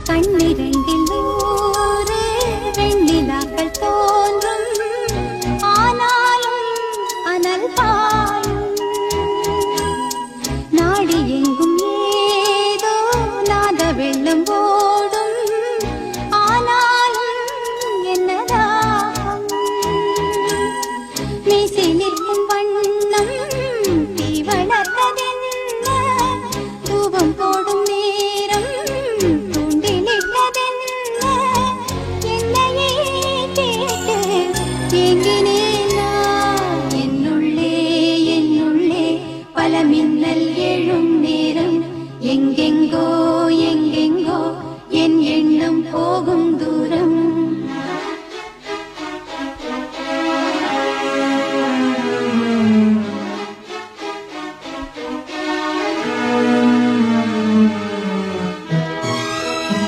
கண்ணிரண்டில் நூறு வெண்ணிலாக்கள் தோன்றும், ஆனாலும் அனல் பாயும். நாடி எங்கும் ஏதோ நாத வெள்ளம் ஓடும், ஆனாலும் என்னதாகும். மீசை நிற்கும் வண்ணம் தீ வளர்த்ததென்ன, தூபம் போடும் நேரம் தூண்டிலிட்டதென்ன. என்னையே கேட்டு ஏங்கினேன் நான். என்னுள்ளே என்னுள்ளே பல மின்னல் எழும் நேரம், எங்கெங்கோ எங்கெங்கோ என் எண்ணம் போகும்.